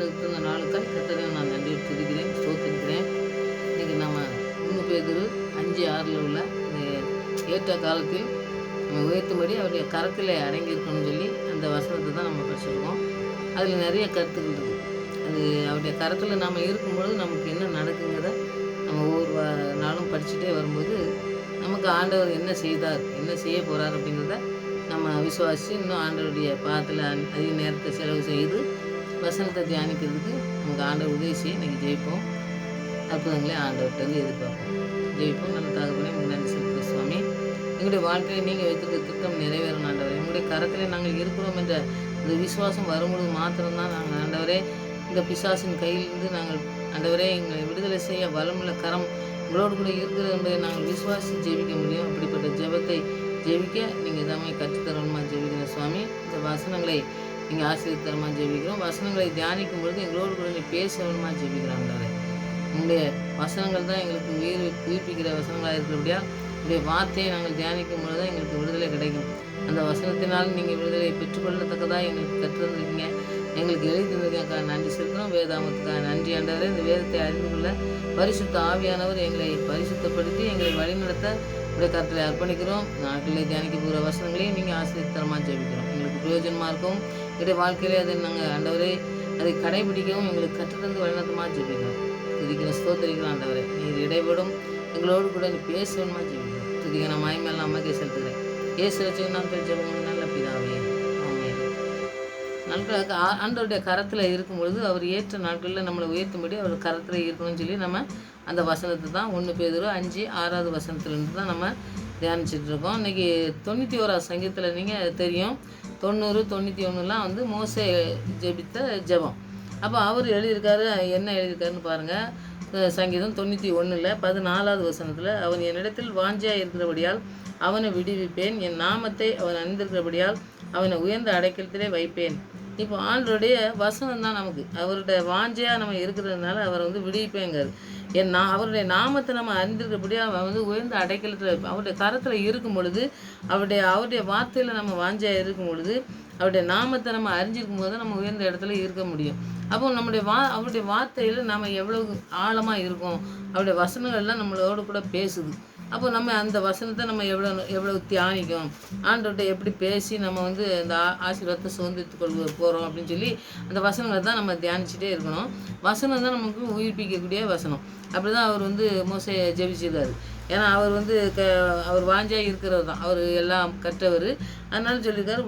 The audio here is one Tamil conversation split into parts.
இந்த நாளுக்காய் கர்த்தரை நான் நன்றி துதிக்கிறேன், ஸ்தோத்திரிக்கிறேன். இன்றைக்கி நம்ம 3 பேதுரு 5:6 உள்ள இந்த ஏற்ற காலத்தில் நம்ம உயர்த்தும்படி அவருடைய கரத்தில் அடங்கியிருக்கணும்னு சொல்லி அந்த வசனத்தை தான் நம்ம படிச்சிருக்கோம். அதில் நிறைய கருத்துக்கள் இருக்குது. அது அவருடைய கரத்தில் நாம் இருக்கும்பொழுது நமக்கு என்ன நடக்குங்கிறத நம்ம ஒவ்வொரு நாளும் படிச்சுட்டே வரும்போது நமக்கு ஆண்டவர் என்ன செய்தார், என்ன செய்ய போகிறார் அப்படிங்கிறத நம்ம விசுவாசித்து இன்னும் ஆண்டவருடைய பாதத்தில் அதிக நேரத்தை செலவு செய்து வசனத்தை தியானிக்கிறதுக்கு நமக்கு ஆண்டவர் உதவி செய்ய இன்றைக்கி ஜெயிப்போம். அற்புதங்களே ஆண்டவர்கிட்ட வந்து எதிர்பார்ப்போம். ஜெயிப்போம். நல்ல தகப்பனே உங்களுக்கு நன்றி செலுத்துகிற சுவாமி. எங்களுடைய வாழ்க்கையை நீங்கள் வைத்திருக்க திட்டம் நிறைவேறும் ஆண்டவரே. எங்களுடைய கரத்தில் நாங்கள் இருக்கிறோம் என்ற இந்த விசுவாசம் வரும்பொழுது மாத்திரம்தான் நாங்கள் ஆண்டவரே இந்த பிசாசின் கையிலிருந்து நாங்கள் ஆண்டவரே எங்களை விடுதலை செய்ய வளமுள்ள கரம் உங்களோடு கூட இருக்கிறது என்பதை நாங்கள் விசுவாசித்து ஜெபிக்க முடியும். அப்படிப்பட்ட ஜெபத்தை ஜெபிக்க நீங்கள் எல்லாமே கற்றுத்தரணுமா ஜெபிக்கிற சுவாமி. இந்த வசனங்களை நீங்கள் ஆசீர்வதித்தரமாக ஜெபிக்கிறோம். வசனங்களை தியானிக்கும் பொழுது எங்களோடு கூட நீ பேசணுமா ஜெபிக்கிறாங்களே. உங்களுடைய வசனங்கள் தான் எங்களுக்கு உயிர்ப்பிக்கிற வசனங்களாக இருக்கிறபடியா உங்களுடைய வார்த்தையை நாங்கள் தியானிக்கும் பொழுது தான் எங்களுக்கு விடுதலை கிடைக்கும். அந்த வசனத்தினால் நீங்கள் விடுதலை பெற்றுக்கொள்ளத்தக்கதாக எங்களுக்கு கற்றுருந்துருக்கீங்க, எங்களுக்கு எழுதி தந்திருக்காங்க. நன்றி செலுத்துகிறோம். வேதாமத்துக்காக நன்றி ஆண்டவரே. இந்த வேதத்தை அறிந்து கொள்ள பரிசுத்த ஆவியானவர் எங்களை பரிசுத்தப்படுத்தி எங்களை வழிநடத்த உடைய கருத்தில் அர்ப்பணிக்கிறோம். நாட்டிலே தியானிக்க போகிற வசனங்களையும் நீங்கள் ஆசீர்வதித்தரமாக ஜெபிக்கிறோம். எங்களுக்கு பிரயோஜனமாக இருக்கும். எங்களுடைய வாழ்க்கையிலே அதை நாங்கள் ஆண்டவரே அதை கடைபிடிக்கவும் எங்களுக்கு கற்றுத்தந்து வழிநடத்தமாக ஜெபிக்கிறோம். துதிக்கிற ஸ்தோத்திரிக்கிறோம் ஆண்டவரே. நீர் இடைபடும் எங்களோடு கூட நீ பேசணுமா ஜெபிக்கிறோம். துதிக்க நான் மாய்மேல் அம்மாக்கே செலுத்துகிறேன். ஏசு வச்சு நான் ஜெபம் நல்ல பிதாவே. நாட்களாக ஆண்டவருடைய கரத்தில் இருக்கும்பொழுது அவர் ஏற்ற நாட்களில் நம்மளை உயர்த்தும்படி அவர் கரத்தில் இருக்கணும்னு சொல்லி நம்ம அந்த வசனத்தை தான் 1 பேதுரு 5:6 வசனத்துலேருந்து தான் நம்ம தியானிச்சிட்ருக்கோம். இன்றைக்கி 91 சங்கீதத்தில் நீங்கள் தெரியும் 90, 91 வந்து மோசே ஜெபித்த ஜெபம். அப்போ அவர் எழுதியிருக்காரு. என்ன எழுதியிருக்காருன்னு பாருங்கள். சங்கீதம் 91 14 வசனத்தில் அவன் என்னிடத்தில் வாஞ்சியாக இருக்கிறபடியால் அவனை விடுவிப்பேன், என் நாமத்தை அவன் அணிந்திருக்கிறபடியால் அவனை உயர்ந்த அடைக்கலத்திலே வைப்பேன். இப்போ ஆண்டருடைய வசனம் தான் நமக்கு அவருடைய வாஞ்சையாக நம்ம இருக்கிறதுனால அவரை வந்து விடுவிப்பேங்காரு. அவருடைய நாமத்தை நம்ம அறிந்திருக்கிறபடியாக அவன் வந்து உயர்ந்த அடைக்கலத்தில் அவருடைய கரத்தில் இருக்கும் பொழுது அவருடைய வார்த்தையில் நம்ம வாஞ்சையாக இருக்கும் பொழுது அவருடைய நாமத்தை நம்ம அறிஞ்சிருக்கும் போது நம்ம உயர்ந்த இடத்துல இருக்க முடியும். அப்போ அவருடைய வார்த்தையில் நம்ம எவ்வளோ ஆழமாக இருக்கோம், அவருடைய வசனங்கள்லாம் நம்மளோட கூட பேசுது. அப்போ நம்ம அந்த வசனத்தை நம்ம எவ்வளோ தியானிக்கும், ஆண்டவர்கிட்ட எப்படி பேசி நம்ம வந்து அந்த ஆசீர்வாதத்தை சுதந்திரத்து கொள்ள போகிறோம் அப்படின்னு சொல்லி அந்த வசனங்களை தான் நம்ம தியானிச்சுட்டே இருக்கணும். வசனம் தான் நமக்கு உயிர்ப்பிக்கக்கூடிய வசனம். அப்படி தான் அவர் வந்து மோசே ஜெபிச்சிருக்காரு. ஏன்னா அவர் வந்து அவர் வாஞ்சியாக இருக்கிறவர் தான், அவர் எல்லாம் கற்றவர். அதனால சொல்லியிருக்காரு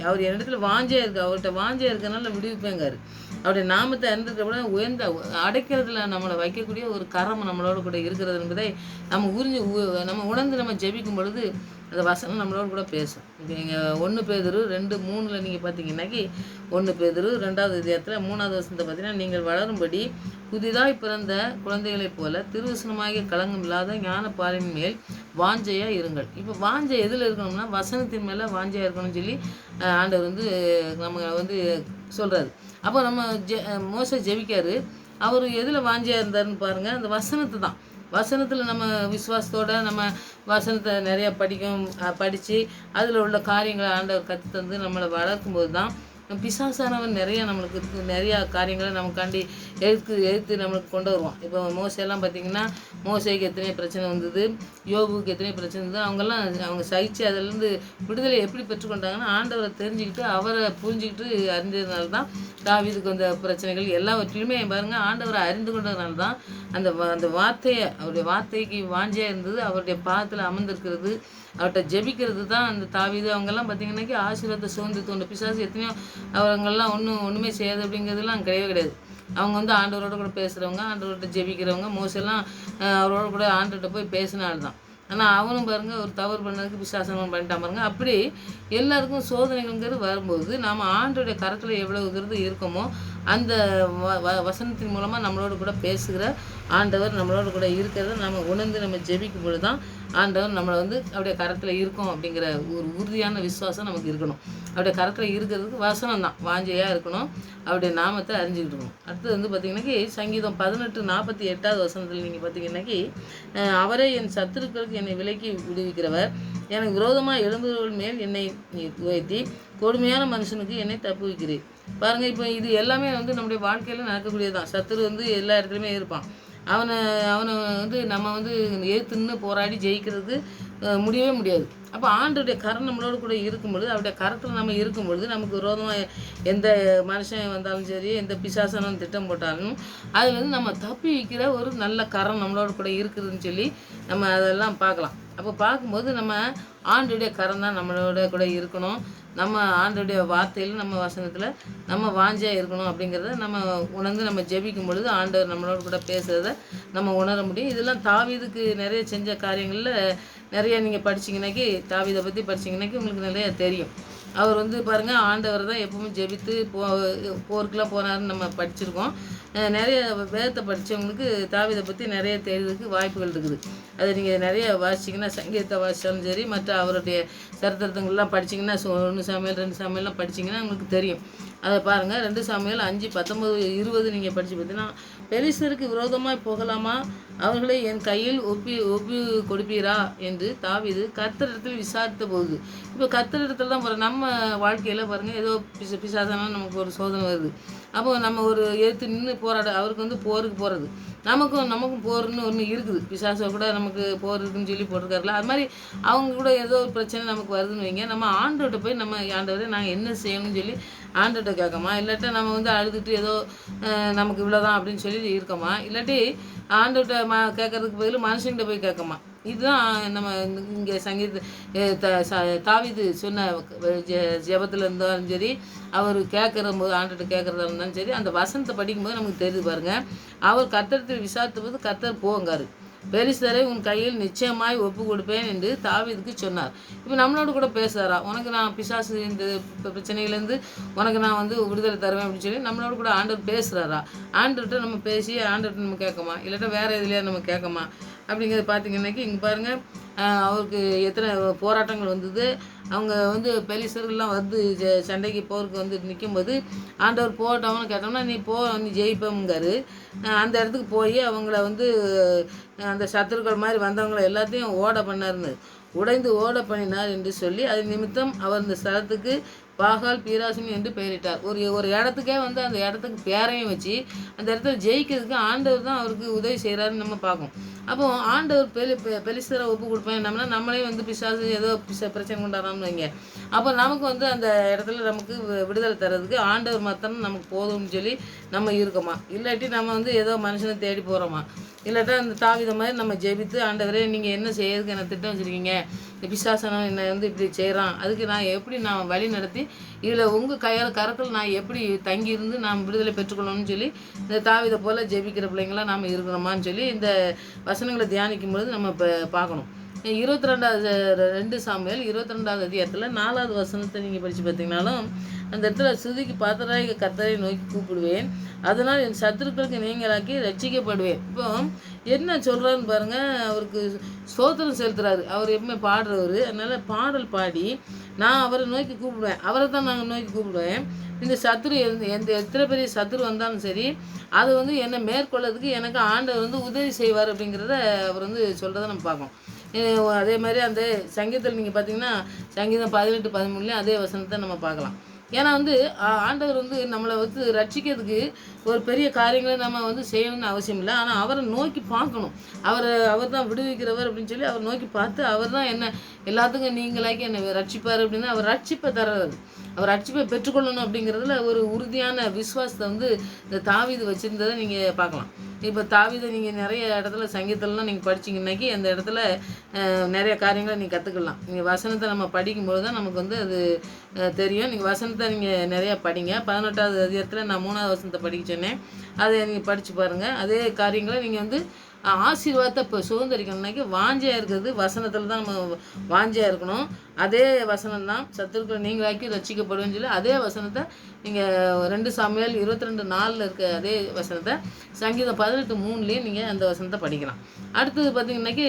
அவர் என்னிடத்துல வாஞ்சியாக இருக்குது, அவர்கிட்ட வாஞ்சியாக இருக்கிறனால விடுவிப்பேங்காரு. அவருடைய நாமத்தை அறிந்திருக்கிறப்பட உயர்ந்த அடைக்கிறதுல நம்மளை வைக்கக்கூடிய ஒரு கரம் நம்மளோட கூட இருக்கிறது என்பதை நம்ம உணர்ந்து நம்ம ஜெபிக்கும் பொழுது அந்த வசனம் நம்மளோட கூட பேசும். இப்போ நீங்கள் 1 பேதுரு 2:3 நீங்கள் பார்த்தீங்கன்னாக்கி 1 பேதுரு 2வது அத்தியாயத்தில் 3வது வசனத்தை பார்த்தீங்கன்னா நீங்கள் வளரும்படி புதிதாய் பிறந்த குழந்தைகளைப் போல திருவசனமாகிய களங்கம் இல்லாத ஞான பாலின் மேல் வாஞ்சையாக இருங்கள். இப்போ வாஞ்சை எதில் இருக்கணும்னா வசனத்தின் மேலே வாஞ்சையாக இருக்கணும்னு சொல்லி ஆண்டவர் வந்து நம்ம வந்து சொல்கிறாரு. அப்போ நம்ம மோசே ஜெபிக்காரு. அவர் எதில் வாஞ்சியாக இருந்தாருன்னு பாருங்கள், அந்த வசனத்தை தான். வசனத்தில் நம்ம விசுவாசத்தோடு நம்ம வசனத்தை நிறையா படித்து அதில் உள்ள காரியங்களை ஆண்டவர் கற்றுத்தந்து நம்மளை வளர்க்கும்போது தான் பிசாசானவன் நிறையா காரியங்களை நமக்காண்டி எதிர்த்து நம்மளுக்கு கொண்டு வருவான். இப்போ மோசையெல்லாம் பார்த்திங்கன்னா மோசைக்கு எத்தனை பிரச்சனை வந்தது, யோபுக்கு எத்தனை பிரச்சனை இருந்தது, அவங்க சகிச்சு அதிலேருந்து விடுதலை எப்படி பெற்றுக்கொண்டாங்கன்னா ஆண்டவரை தெரிஞ்சுக்கிட்டு அவரை புரிஞ்சுக்கிட்டு அறிஞ்சதுனால தான் தாவீதுக்கு வந்த பிரச்சனைகள் எல்லாவற்றிலுமே பாருங்கள் ஆண்டவரை அறிந்து கொண்டதுனால தான் அந்த அவருடைய வார்த்தைக்கு வாஞ்சியாக இருந்தது. அவருடைய பாதத்தில் அமர்ந்திருக்கிறது, அவர்கிட்ட ஜெபிக்கிறது தான் அந்த தாவீது அவங்கெல்லாம் பார்த்திங்கன்னாக்கி ஆசீர்வாதத்தை சுதந்திரத்து கொண்ட பிசாசு எத்தனையோ அவங்கெல்லாம் ஒன்றுமே செய்யாது அப்படிங்கிறதுலாம் கிடையவே கிடையாது. அவங்க வந்து ஆண்டவரோட கூட பேசுகிறவங்க, ஆண்டவர்கிட்ட ஜெபிக்கிறவங்க. மோசெல்லாம் அவரோட கூட ஆண்டவர்கிட்ட போய் பேசினால்தான். ஆனால் அவனும் பாருங்கள் ஒரு தவறு பண்ணதுக்கு பிசாசனம் பண்ணிட்டான் பாருங்கள். அப்படி எல்லாருக்கும் சோதனைகள்ங்கிறது வரும்போது நாம் ஆண்டோடைய கரத்தில் எவ்வளவுங்கிறது இருக்கோமோ அந்த வசனத்தின் மூலமாக நம்மளோட கூட பேசுகிற ஆண்டவர் நம்மளோட கூட இருக்கிறத நம்ம உணர்ந்து நம்ம ஜெபிக்கும் பொழுது தான் ஆண்டவர் நம்மளை வந்து அவருடைய கரத்தில் இருக்கோம் அப்படிங்கிற ஒரு உறுதியான விசுவாசம் நமக்கு இருக்கணும். அவருடைய கரத்தில் இருக்கிறதுக்கு வசனம் தான் வாஞ்சையாக இருக்கணும், அவருடைய நாமத்தை அறிஞ்சிக்கிட்டு இருக்கணும். அடுத்தது வந்து பார்த்திங்கன்னாக்கி சங்கீதம் 18:48 வசனத்தில் நீங்கள் பார்த்திங்கன்னாக்கி அவரே என் சத்துருக்களுக்கு என்னை விலக்கி விடுவிக்கிறவர், எனக்கு விரோதமாக எழும்புகிறவர்கள் மேல் என்னை உயர்த்தி கொடுமையான மனுஷனுக்கு என்னை தப்புவிக்கிறேன். பாருங்கள், இப்போ இது எல்லாமே வந்து நம்முடைய வாழ்க்கையில் நடக்கக்கூடியது தான். சத்துரு வந்து எல்லா இடத்துலையுமே இருப்பான். அவனை அவனை வந்து நம்ம வந்து எதிர்த்து நின்று போராடி ஜெயிக்கிறதுக்கு முடியவே முடியாது. அப்போ ஆண்டவருடைய கரம் நம்மளோட கூட இருக்கும்பொழுது, அவருடைய கரத்தில் நம்ம இருக்கும்பொழுது, நமக்கு விரோதமாக எந்த மனுஷன் வந்தாலும் சரி, எந்த பிசாசனம் திட்டம் போட்டாலும் அதுலேருந்து நம்ம தப்பி வைக்கிற ஒரு நல்ல கரம் நம்மளோட கூட இருக்குதுன்னு சொல்லி நம்ம அதெல்லாம் பார்க்கலாம். அப்போ பார்க்கும்போது நம்ம ஆண்டவருடைய கரம் தான் நம்மளோட கூட இருக்கணும். நம்ம ஆண்டவருடைய வார்த்தையில், நம்ம வசனத்தில் நம்ம வாஞ்சியாக இருக்கணும் அப்படிங்கிறத நம்ம உணர்ந்து நம்ம ஜெபிக்கும் பொழுது ஆண்டவர் நம்மளோட கூட பேசுகிறத நம்ம உணர முடியும். இதெல்லாம் தாவீதுக்கு நிறைய செஞ்ச காரியங்களில் நிறைய நீங்கள் படிச்சிங்கனாக்கி, தாவீதை பற்றி படிச்சிங்கனாக்கி உங்களுக்கு நிறைய தெரியும். அவர் வந்து பாருங்கள், ஆண்டவர் தான் எப்பவுமே ஜெபித்து போருக்கெலாம் போனாருன்னு நம்ம படிச்சிருக்கோம். நிறைய வேதத்தை படித்தவங்களுக்கு தாவீதை பற்றி நிறைய தெரிகிறதுக்கு வாய்ப்புகள் இருக்குது. அதை நீங்கள் நிறைய வாசிச்சிங்கன்னா, சங்கீதத்தை வாசித்தாலும் சரி, மற்ற அவருடைய சரித்திரத்துங்கள்லாம் படிச்சிங்கன்னா, 1 சாமுவேல் 2 சாமுவேல்லாம் படிச்சிங்கன்னா உங்களுக்கு தெரியும். அதை பாருங்கள், 2 சாமுவேல் 5, 19, 20 நீங்கள் படித்து பார்த்தீங்கன்னா, பெலிஸ்தருக்கு விரோதமாய் போகலாமா, அவர்களை என் கையில் ஒப்பி கொடுப்பீரா என்று தாவீது கர்த்தரிடத்தில் விசாரித்த போது. இப்போ கர்த்தரிடத்தில் தான் நம்ம வாழ்க்கையில் பாருங்கள், ஏதோ பிசாசான நமக்கு ஒரு சோதனை வருது. அப்போ நம்ம ஒரு எடுத்து நின்று போராட, அவருக்கு வந்து போருக்கு போகிறது, நமக்கும் போர்னு ஒன்று இருக்குது. பிசாசை கூட நமக்கு போர் இருக்குன்னு சொல்லி போட்டிருக்காருல, அது மாதிரி அவங்க கூட ஏதோ ஒரு பிரச்சனை நமக்கு வருதுன்னு வைங்க, நம்ம ஆண்டவர்கிட்ட போய் நம்ம ஆண்டவரே நாங்கள் என்ன செய்யணும்னு சொல்லி ஆண்டவர்கிட்ட கேட்கமா, இல்லாட்டா நம்ம வந்து அழுதுட்டு ஏதோ நமக்கு இவ்வளோதான் அப்படின்னு சொல்லி இருக்கோமா, இல்லாட்டி ஆண்டவர்கிட்ட கேட்கறதுக்கு பதில் மனுஷங்கிட்ட போய் கேட்கமா. இதுதான் நம்ம இங்கே தாவீது சொன்ன ஜெபத்தில் இருந்தாலும் சரி, அவர் கேட்குற போது ஆண்டவர்கிட்ட கேட்குறதா இருந்தாலும் சரி, அந்த வசனத்தை படிக்கும்போது நமக்கு தெரியுது பாருங்கள். அவர் கர்த்தரிடத்தில் விசாரித்த போது கர்த்தர் போங்காரு, பெலிஸ்தரை உன் கையில் நிச்சயமாய் ஒப்பு கொடுப்பேன் என்று தாவீதுக்கு சொன்னார். இப்போ நம்மளோட கூட பேசுகிறாரா, உனக்கு நான் பிசாசு இந்த பிரச்சனையிலேருந்து உனக்கு நான் வந்து விடுதலை தருவேன் அப்படின்னு சொல்லி நம்மளோட கூட ஆண்டவர் பேசுகிறாரா? ஆண்டவர்கிட்ட நம்ம பேசி ஆண்டவர்கிட்ட நம்ம கேட்கமா, இல்லாட்டா வேறு எதுலையா நம்ம கேட்கமா அப்படிங்கிறத பார்த்தீங்கன்னாக்கி, இங்கே பாருங்கள், அவருக்கு எத்தனை போராட்டங்கள் வந்தது. அவங்க வந்து பெலிஸ்தர்கள்லாம் வந்து சண்டைக்கு போருக்கு வந்து நிற்கும்போது ஆண்டவர் போட்டவன்னு கேட்டோம்னா, நீ ஜெயிப்பங்காரு. அந்த இடத்துக்கு போய் அவங்கள வந்து அந்த சத்துருக்கள் மாதிரி வந்தவங்களை எல்லாத்தையும் ஓட பண்ணாருன்னு, உடைந்து ஓட பண்ணினார் என்று சொல்லி, அது நிமித்தம் அவர் இந்த ஸ்தலத்துக்கு பாகால் பீராசினி என்று பெயரிட்டார். ஒரு இடத்துக்கே வந்து அந்த இடத்துக்கு பேரையும் வச்சு அந்த இடத்துல ஜெயிக்கிறதுக்கு ஆண்டவர் தான் அவருக்கு உதவி செய்கிறாருன்னு நம்ம பார்க்கோம். அப்போ ஆண்டவர் பெலிஸ்தரை ஒப்பு கொடுப்பேன் நம்மளே வந்து பிசாசு ஏதோ பிரச்சனை கொண்டாடுறான்னு வைங்க, அப்போ நமக்கு வந்து அந்த இடத்துல நமக்கு விடுதலை தர்றதுக்கு ஆண்டவர் மாத்திரம் நமக்கு போதும்னு சொல்லி நம்ம இருக்கோமா, இல்லாட்டி நம்ம வந்து ஏதோ மனுஷனை தேடி போகிறோமா, இல்லாட்டா அந்த தாவீதை மாதிரி நம்ம ஜெபித்து ஆண்டவரே நீங்கள் என்ன செய்யறதுக்கு என்ன திட்டம் வச்சுருக்கீங்க, இந்த பிசாசனம் என்னை வந்து இப்படி செய்கிறான், அதுக்கு நான் வழி நடத்தி இதில் உங்கள் கரத்தில் நான் எப்படி தங்கியிருந்து நாம் விடுதலை பெற்றுக்கொள்ளணும்னு சொல்லி இந்த தாவீதை போல் ஜெபிக்கிற பிள்ளைங்களாம் நாம் இருக்கிறோமான்னு சொல்லி இந்த வசனங்களை தியானிக்கும் பொழுது நம்ம இப்போ பார்க்கணும். 2 சாமுவேல் 22வது அதிகாரத்தில் 4வது வசனத்தை நீங்கள் படித்து பார்த்தீங்கன்னாலும், அந்த இடத்துல சுதிக்கு பாத்திராக கர்த்தரை நோக்கி கூப்பிடுவேன், அதனால் என் சத்துருக்களுக்கு நீங்களாக்கி ரட்சிக்கப்படுவேன். இப்போ என்ன சொல்கிறாருன்னு பாருங்கள், அவருக்கு ஸ்தோத்திரம் செலுத்துறாரு. அவர் எப்பவுமே பாடுறவர், அதனால் பாடல் பாடி நான் அவரை நோக்கி கூப்பிடுவேன், அவரை தான் நாங்கள் நோக்கி கூப்பிடுவேன். இந்த சத்துரு எத்தனை பெரிய சத்துரு வந்தாலும் சரி, அது வந்து என்னை மேற்கொள்ளதுக்கு எனக்கு ஆண்டவர் வந்து உதவி செய்வார் அப்படிங்கிறத அவர் வந்து சொல்கிறத நம்ம பார்க்கோம். அதே மாதிரி அந்த சங்கீதத்தில் நீங்கள் பார்த்தீங்கன்னா, சங்கீதம் 18, 13 அதே வசனத்தை நம்ம பார்க்கலாம். ஏன்னா வந்து ஆண்டவர் வந்து நம்மளை வந்து ரட்சிக்கிறதுக்கு ஒரு பெரிய காரியங்களை நம்ம வந்து செய்யணும்னு அவசியம் இல்லை. ஆனால் அவரை நோக்கி பார்க்கணும். அவர் தான் விடுவிக்கிறவர் அப்படின்னு சொல்லி அவர் நோக்கி பார்த்து, அவர் தான் என்ன எல்லாத்துக்கும் நீங்களாக்கி என்னை ரட்சிப்பார் அப்படின்னு அவர் ரட்சிப்பை தர்றாரு. அவர் ரட்சிப்பை பெற்றுக்கொள்ளணும் அப்படிங்கிறதுல ஒரு உறுதியான விசுவாசத்தை வந்து இந்த தாவீது வச்சுருந்ததை நீங்கள் பார்க்கலாம். இப்போ தாவீதை நீங்கள் நிறைய இடத்துல சங்கீதம்லாம் நீங்கள் படிச்சிங்கன்னாக்கி அந்த இடத்துல நிறைய காரியங்களை நீங்கள் கற்றுக்கலாம். நீங்கள் வசனத்தை நம்ம படிக்கும்போது தான் நமக்கு வந்து அது தெரியும். நீங்கள் வசனத்தை நீங்கள் நிறையா படிங்க. 18வது அதிகாரத்தில் நான் 3வது வசனத்தை படிக்க சொன்னேன், அதை நீங்கள் படித்து பாருங்கள். அதே காரியங்களை நீங்கள் வந்து ஆசீர்வாதத்தை இப்போ சுதந்திரிக்கணும்னாக்கி வாஞ்சியாக இருக்கிறது வசனத்தில் தான் நம்ம வாஞ்சியாக இருக்கணும். அதே வசனம் தான் சத்துருக்களை நீங்களாக்கி ரட்சிக்கப்படுவேன்னு சொல்லி அதே வசனத்தை நீங்கள் 2 சாமுவேல் 22:4 இருக்க அதே வசனத்தை சங்கீதம் 18:3 நீங்கள் அந்த வசனத்தை படிக்கலாம். அடுத்தது பார்த்திங்கன்னாக்கி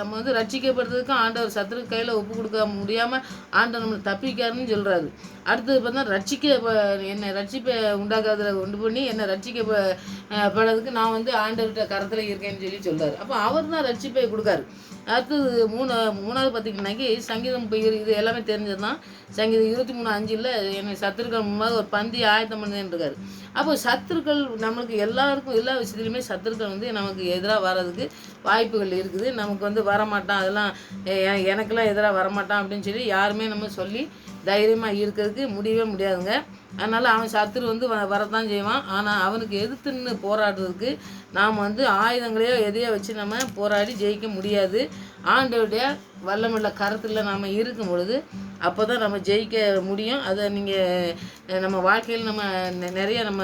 நம்ம வந்து ரட்சிக்கப்படுறதுக்கு ஆண்டவர் சத்துரு கையில் ஒப்பு கொடுக்க முடியாமல் ஆண்டவர் நம்மளை தப்பிக்காருன்னு சொல்கிறாரு. அடுத்தது பார்த்தா என்னை ரட்சிப்பை உண்டாக்காதில் உண்டு பண்ணி என்னை ரட்சிக்கப்படுறதுக்கு நான் வந்து ஆண்டவர்கிட்ட கரத்தில் இருக்கேன்னு சொல்லி சொல்கிறார். அப்போ அவர் தான் ரட்சிப்பை கொடுக்காரு. அடுத்தது மூணாவது பார்த்திங்கன்னாக்கி சங்கீதம் இது எல்லாமே தெரிஞ்சது தான். சங்கீதம் 23:5 என்னை சத்துருக்கள் முன்பாக ஒரு பந்தி ஆயத்தம் பண்ணுன்னு இருக்காரு. அப்போ சத்துருக்கள் நம்மளுக்கு எல்லாருக்கும் எல்லா விஷயத்துலையுமே சத்துருக்கள் வந்து நமக்கு எதிராக வர்றதுக்கு வாய்ப்புகள் இருக்குது. நமக்கு வந்து வரமாட்டான், அதெல்லாம் எனக்கெல்லாம் எதிராக வரமாட்டான் அப்படின்னு சொல்லி யாருமே நம்ம சொல்லி தைரியமாக இருக்கிறதுக்கு முடியவே முடியாதுங்க. அதனால் அவன் சத்துரு வந்து வரத்தான் செய்வான். ஆனால் அவனுக்கு எதிர்த்துன்னு போராடுறதுக்கு நாம் வந்து ஆயுதங்களையோ எதையோ வச்சு நம்ம போராடி ஜெயிக்க முடியாது. ஆண்டவருடைய வல்லமுள்ள கருத்தில் நாம் இருக்கும் பொழுது அப்போ தான் நம்ம ஜெயிக்க முடியும். அதை நீங்கள் நம்ம வாழ்க்கையில் நம்ம நிறைய நம்ம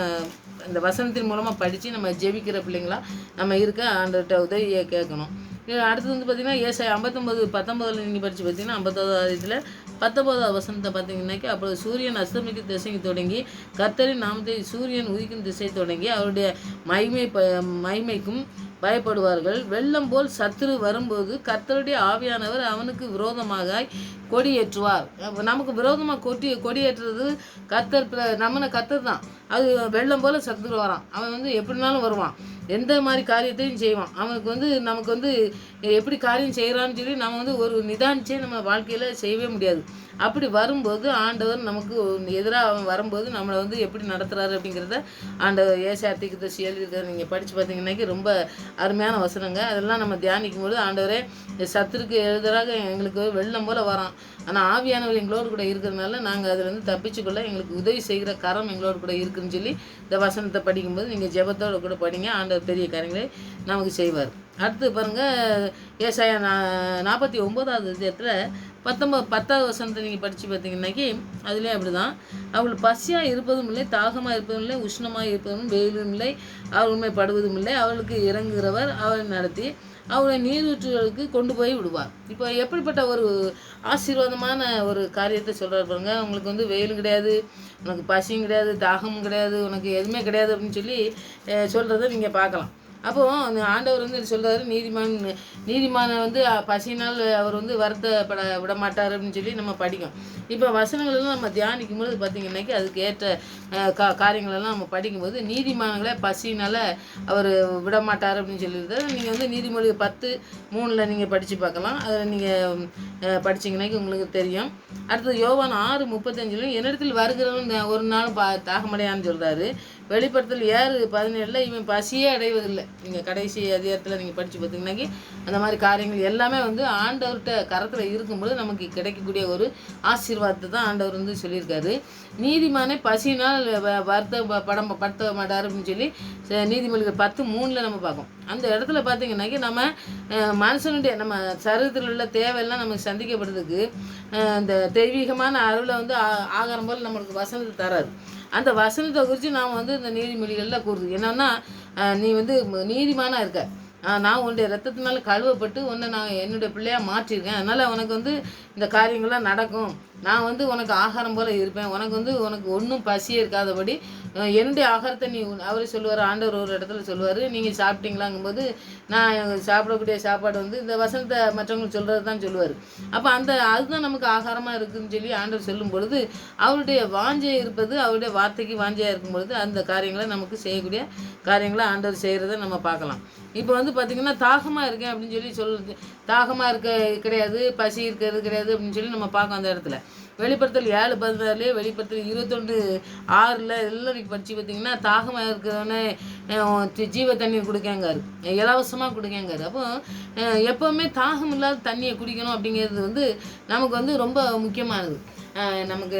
இந்த வசனத்தின் மூலமாக படித்து நம்ம ஜெபிக்கிற பிள்ளைங்களா நம்ம இருக்க ஆண்டவர்கிட்ட உதவியை கேட்கணும். அடுத்தது வந்து பார்த்திங்கன்னா ஏசாயா 59:19 நீங்கள் படித்து பார்த்தீங்கன்னா 50வது அதிகாரத்தில் 19வது வசனத்தை பார்த்தீங்கன்னாக்கி, அப்பொழுது சூரியன் அஸ்தமிக்கும் திசைக்கு தொடங்கி கர்த்தரின் நாமத்தை சூரியன் உதிக்கும் திசை தொடங்கி அவருடைய மகிமைக்கும் பயப்படுவார்கள். வெள்ளம் போல் சத்துரு வரும்போது கர்த்தருடைய ஆவியானவர் அவனுக்கு விரோதமாக கொடியேற்றுவார். நமக்கு விரோதமாக கொடியேற்றுறது கர்த்தர், கர்த்தர் தான். அது வெள்ளம் போல் சத்துரு வரான். அவன் வந்து எப்படினாலும் வருவான், எந்த மாதிரி காரியத்தையும் செய்வான். அவனுக்கு வந்து நமக்கு வந்து எப்படி காரியம் செய்கிறான்னு சொல்லி நம்ம வந்து ஒரு நிதானிச்சே நம்ம வாழ்க்கையில் செய்யவே முடியாது. அப்படி வரும்போது ஆண்டவர் நமக்கு எதிராக அவன் வரும்போது நம்மளை வந்து எப்படி நடத்துகிறாரு அப்படிங்கிறத ஆண்டவர் ஏசாயா தீர்க்கதரிசி எழுதியிருக்காரு. நீங்கள் படித்து பார்த்தீங்கன்னாக்கி ரொம்ப அருமையான வசனங்க. அதெல்லாம் நம்ம தியானிக்கும் போது ஆண்டவரே சத்துருக்கு எதிராக எங்களுக்கு வெள்ளம் போல் வரான், ஆனால் ஆவியானவர் எங்களோடு கூட இருக்கிறதுனால நாங்கள் அதிலேருந்து தப்பிச்சுக்கொள்ள எங்களுக்கு உதவி செய்கிற கரம் எங்களோடு கூட இருக்குதுன்னு சொல்லி இந்த வசனத்தை படிக்கும்போது நீங்கள் ஜெபத்தோடு கூட படிங்க. ஆண்டவர் பெரிய காரியங்களை நமக்கு செய்வார். அடுத்து பாருங்கள், ஏசாயா 49வது அதிகாரத்தில் 10வது வசனத்தை நீங்கள் படித்து பார்த்தீங்கன்னாக்கி அதுலேயே அப்படி தான். அவள் பசியாக இருப்பதும் இல்லை, தாகமாக இருப்பதும் இல்லை, உஷ்ணமாக இருப்பதும் வெயிலும் இல்லை, அவள் உண்மைப்படுவதும் இல்லை. அவளுக்கு இறங்குகிறவர் அவளை நடத்தி அவளை நீரூற்றுகளுக்கு கொண்டு போய் விடுவார். இப்போ எப்படிப்பட்ட ஒரு ஆசீர்வாதமான ஒரு காரியத்தை சொல்கிறார் பாருங்க. உங்களுக்கு வந்து வெயிலும் கிடையாது, உனக்கு பசியும் கிடையாது, தாகமும் கிடையாது, உனக்கு எதுவுமே கிடையாது அப்படின்னு சொல்லி சொல்கிறத நீங்கள் பார்க்கலாம். அப்போது அந்த ஆண்டவர் வந்து சொல்கிறாரு, நீதிமானை வந்து பசியினால் அவர் வந்து வருத்தப்பட விட மாட்டார் அப்படின்னு சொல்லி நம்ம படிக்கும். இப்போ வசனங்களெல்லாம் நம்ம தியானிக்கும் போது பார்த்திங்கன்னாக்கி அதுக்கு ஏற்ற காரியங்களெல்லாம் நம்ம படிக்கும்போது நீதிமான்களை பசியினால் அவர் விட மாட்டார் அப்படின்னு சொல்லியிருந்தார். நீங்கள் வந்து நீதிமொழி 10:3 நீங்கள் படித்து பார்க்கலாம். அதில் நீங்கள் படிச்சிங்கன்னாக்கி உங்களுக்கு தெரியும். அடுத்தது யோவான் 6:35 என்னிடத்தில் வருகிறவன் ஒரு நாள் தாகமடையான்னு சொல்கிறாரு. வெளிப்படுத்தல் 7:17 இவன் பசியே அடைவதில்லை. நீங்கள் கடைசி அதிகாரத்தில் நீங்கள் படித்து பார்த்தீங்கன்னாக்கி அந்த மாதிரி காரியங்கள் எல்லாமே வந்து ஆண்டவர்கிட்ட கரத்தில் இருக்கும்போது நமக்கு கிடைக்கக்கூடிய ஒரு ஆசீர்வாதத்தை தான் ஆண்டவர் வந்து சொல்லியிருக்காரு. நீதிமானை பசியினால் படுத்த மாட்டார் அப்படின்னு சொல்லி நீதிமொழிகள் 10:3 நம்ம பார்ப்போம். அந்த இடத்துல பார்த்தீங்கன்னாக்கி நம்ம மனுஷனுடைய நம்ம சரீரத்தில் உள்ள தேவையெல்லாம் நமக்கு சந்திக்கப்படுறதுக்கு இந்த தெய்வீகமான அருளை வந்து ஆகாரம் போல் நம்மளுக்கு வசனத்தை தராது. அந்த வசனத்தை குறித்து நாம் வந்து இந்த நீதிமொழிகளில் கூறுது என்னன்னா, நீ வந்து நீதிமானாக இருக்க, நான் உன்னுடைய ரத்தத்தினால கழுவப்பட்டு உன்னை நான் என்னுடைய பிள்ளையாக மாற்றிருக்கேன். அதனால் உனக்கு வந்து இந்த காரியங்கள்லாம் நடக்கும். நான் வந்து உனக்கு ஆகாரம் போல் இருப்பேன். உனக்கு ஒன்றும் பசியே இருக்காதபடி என்னுடைய ஆகாரத்தை நீ அவரே சொல்லுவார். ஆண்டவர் ஒரு இடத்துல சொல்லுவார், நீங்கள் சாப்பிட்டீங்களாங்கும்போது நான் சாப்பிடக்கூடிய சாப்பாடு வந்து இந்த வசனத்தை மற்றவங்களுக்கு சொல்கிறது தான் சொல்லுவார். அப்போ அதுதான் நமக்கு ஆகாரமாக இருக்குதுன்னு சொல்லி ஆண்டவர் சொல்லும் பொழுது அவருடைய வாஞ்சை இருப்பது, அவருடைய வார்த்தைக்கு வாஞ்சையாக இருக்கும் பொழுது அந்த காரியங்களை நமக்கு செய்யக்கூடிய காரியங்களை ஆண்டவர் செய்கிறத நம்ம பார்க்கலாம். இப்போ வந்து பார்த்திங்கன்னா தாகமாக இருக்கேன் அப்படின்னு சொல்லி சொல்லுது. தாகமாக இருக்க கிடையாது, பசி இருக்கிறது கிடையாது அப்படின்னு சொல்லி நம்ம பார்க்கோம் அந்த இடத்துல. வெளிப்படுத்தல் 7:16 வெளிப்படுத்தல் 21:6 எல்லாம் நீங்கள் படித்து பார்த்தீங்கன்னா தாகமாக இருக்கிறவனே ஜீவ தண்ணீர் குடிக்கங்காரு, இலவசமாக குடிக்கங்காரு. அப்போ எப்போவுமே தாகம் இல்லாத தண்ணியை குடிக்கணும் அப்படிங்கிறது வந்து நமக்கு வந்து ரொம்ப முக்கியமானது. நமக்கு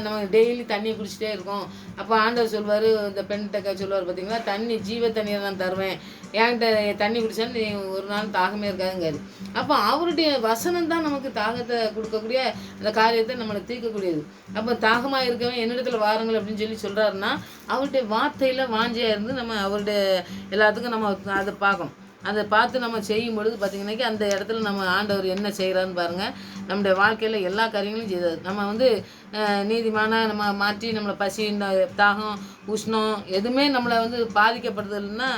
நம்ம டெய்லி தண்ணியை குடிச்சிட்டே இருக்கோம். அப்போ ஆண்டவர் சொல்வார், இந்த பெண்கிட்ட சொல்லுவார் பார்த்தீங்களா, தண்ணி ஜீவ தண்ணியை நான் தருவேன், என்கிட்ட தண்ணி குடிச்சாலும் நீ ஒரு நாள் தாகமே இருக்காதுங்காரு. அப்போ அவருடைய வசனம் தான் நமக்கு தாகத்தை கொடுக்கக்கூடிய அந்த காரியத்தை நம்மளை தீர்க்கக்கூடியது. அப்போ தாகமாக இருக்கவன் என்னிடத்துல வாருங்கள் அப்படின்னு சொல்லி சொல்கிறாருன்னா அவருடைய வார்த்தையில் வாஞ்சியாக இருந்து நம்ம அவருடைய எல்லாத்துக்கும் நம்ம அதை பார்க்கணும். அதை பார்த்து நம்ம செய்யும் பொழுது பார்த்திங்கன்னாக்கி அந்த இடத்துல நம்ம ஆண்டவர் என்ன செய்கிறான்னு பாருங்கள். நம்முடைய வாழ்க்கையில் எல்லா காரியங்களும் செய்தார். நம்ம வந்து நீதிமான நம்ம மாற்றி நம்மளை பசி, இந்த தாகம், உஷ்ணம் எதுவுமே நம்மளை வந்து பாதிக்கப்படுதல்னா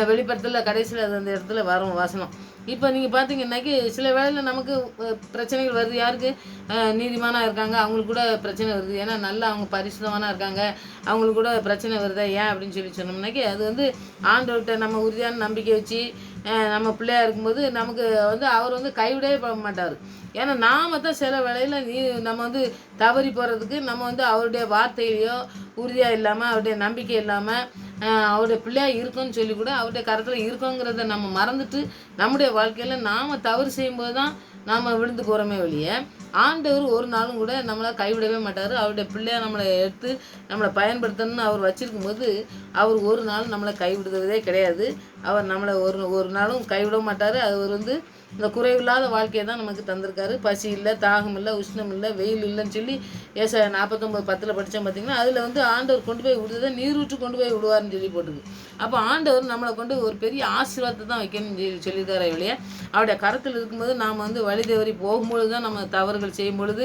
வெளிப்படுத்தல கடைசியில் அது அந்த இடத்துல வரும் வசனம். இப்போ நீங்கள் பார்த்தீங்கன்னாக்கி சில வேளையில் நமக்கு பிரச்சனைகள் வருது. யாருக்கு? நீதிமானாக இருக்காங்க, அவங்களுக்கு கூட பிரச்சனை வருது. ஏன்னா நல்லா அவங்க பரிசுத்தமானா இருக்காங்க, அவங்களுக்கு கூட பிரச்சனை வருதா ஏன் அப்படின்னு சொன்னோம்னாக்கி அது வந்து ஆண்டவர்கிட்ட நம்ம உறுதியான நம்பிக்கை வச்சு நம்ம பிள்ளையாக இருக்கும்போது நமக்கு வந்து அவர் வந்து கைவிடவே போக மாட்டார். ஏன்னா நாம் தான் சில வேளையில் நம்ம வந்து தவறி போகிறதுக்கு நம்ம வந்து அவருடைய வார்த்தையிலையோ உறுதியாக இல்லாமல், அவருடைய நம்பிக்கை இல்லாமல், அவருடைய பிள்ளையாக இருக்கோன்னு சொல்லி கூட அவருடைய கரத்தில் இருக்கோங்கிறத நம்ம மறந்துட்டு நம்முடைய வாழ்க்கையில் நாம் தவறு செய்யும்போது தான் நாம் விழுந்து போகிறோமே வெளியே, ஆண்டவர் ஒரு நாளும் கூட நம்மளை கைவிடவே மாட்டார். அவருடைய பிள்ளையாக நம்மளை எடுத்து நம்மளை பயன்படுத்தணும்னு அவர் வச்சுருக்கும்போது அவர் ஒரு நாள் நம்மளை கைவிடுவதே கிடையாது. அவர் நம்மளை ஒரு நாளும் கைவிட மாட்டார். அவர் வந்து இந்த குறைவில்லாத வாழ்க்கையை தான் நமக்கு தந்திருக்காரு. பசி இல்லை, தாகம் இல்லை, உஷ்ணம் இல்லை, வெயில் இல்லைன்னு சொல்லி ஏசாயா 49:10 படித்தோம் பார்த்தீங்கன்னா, அதில் வந்து ஆண்டவர் கொண்டு போய் விடுறதை நீரூற்று கொண்டு போய் விடுவார்னு சொல்லி போட்டுருக்கு. அப்போ ஆண்டவர் நம்மளை கொண்டு ஒரு பெரிய ஆசீர்வாதத்தை தான் வைக்கணும்னு சொல்லியிருக்காரு இல்லையா. அவருடைய கரத்தில் இருக்கும்போது நாம் வந்து வழி தவறி போகும்பொழுது தான் நம்ம தவறுகள் செய்யும் பொழுது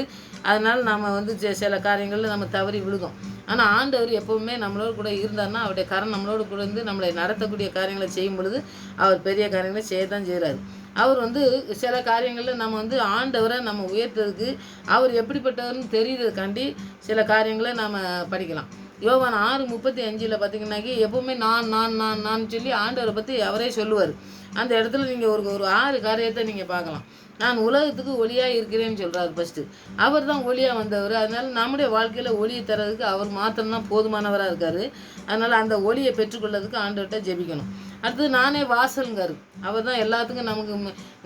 அதனால் நாம் வந்து சில காரியங்களில் நம்ம தவறி விழுகும். ஆனால் ஆண்டவர் எப்போவுமே நம்மளோடு கூட இருந்தார்னா அவருடைய கரம் நம்மளோடு கூட இருந்து நம்மளை நடத்தக்கூடிய காரியங்களை செய்யும் பொழுது அவர் பெரிய காரியங்களை செய்ய தான் செய்கிறார். அவர் வந்து சில காரியங்களில் நம்ம வந்து ஆண்டவரை நம்ம உயர்த்துறதுக்கு அவர் எப்படிப்பட்டவர்னு தெரியுறதுக்காண்டி சில காரியங்களை நாம் படிக்கலாம். யோவான் 6:35 பார்த்தீங்கன்னாக்கி எப்போவுமே நான் சொல்லி ஆண்டவரை பற்றி அவரே சொல்லுவார். அந்த இடத்துல நீங்கள் ஒரு 6 காரியத்தை நீங்கள் பார்க்கலாம். நான் உலகத்துக்கு ஒளியாக இருக்கிறேன்னு சொல்கிறார் ஃபஸ்ட்டு. அவர் தான் ஒளியாக வந்தவர். அதனால் நம்முடைய வாழ்க்கையில் ஒளியை தர்றதுக்கு அவர் மாத்திரம்தான் போதுமானவராக இருக்கார். அதனால் அந்த ஒளியை பெற்றுக்கொள்றதுக்கு ஆண்டவர்கிட்ட ஜெபிக்கணும். அடுத்தது நானே வாசல்ங்காரு. அவர் தான் எல்லாத்துக்கும் நமக்கு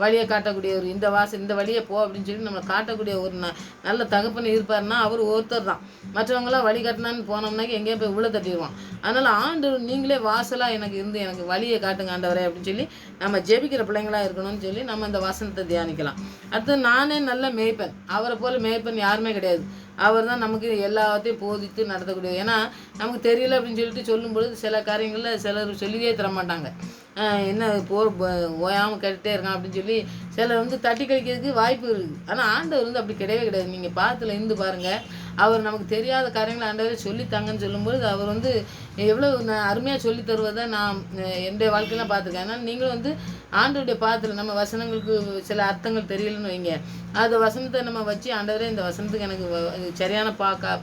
வழியை காட்டக்கூடியவர். இந்த வழியை போ அப்படின்னு சொல்லி நம்மளை காட்டக்கூடிய ஒரு நல்ல தகப்பன் இருப்பார்னா அவர் ஒருத்தர் தான். மற்றவங்களாம் வழி காட்டினான்னு போனோம்னாக்கி எங்கேயும் போய் உள்ள தட்டிடுவான். அதனால் ஆண்டவர் நீங்களே வாசலாக எனக்கு இருந்து எனக்கு வழியை காட்டுங்க ஆண்டவரே அப்படின்னு சொல்லி நம்ம ஜெபிக்கிற பிள்ளைங்களாக இருக்கணும்னு சொல்லி நம்ம இந்த வசனத்தை தியானிக்கலாம். அடுத்து நானே நல்ல மேய்ப்பன். அவரை போல் மேய்ப்பன் யாருமே கிடையாது. அவர் தான் நமக்கு எல்லாத்தையும் போதித்து நடத்தக்கூடிய. ஏன்னா நமக்கு தெரியல அப்படின்னு சொல்லிட்டு சொல்லும்பொழுது சில காரியங்களில் சிலர் சொல்லியே தர மாட்டாங்க. என்ன ஓயாமல் கேட்டுகிட்டே இருக்கான் அப்படின்னு சொல்லி சிலர் வந்து தட்டி கழிக்கிறதுக்கு வாய்ப்பு இருக்குது. ஆனால் ஆண்டவர் வந்து அப்படி கிடையவே கிடையாது. நீங்கள் பாத்தில் இருந்து பாருங்கள். அவர் நமக்கு தெரியாத காரியங்களை ஆண்டவரே சொல்லித்தாங்கன்னு சொல்லும்போது அவர் வந்து எவ்வளோ அருமையாக சொல்லி தருவதை நான் என்னுடைய வாழ்க்கையெல்லாம் பார்த்துருக்கேன். அதனால் நீங்களும் வந்து ஆண்டவருடைய பாத்தில் நம்ம வசனங்களுக்கு சில அர்த்தங்கள் தெரியலன்னு வைங்க, அந்த வசனத்தை நம்ம வச்சு ஆண்டவரே இந்த வசனத்துக்கு எனக்கு சரியான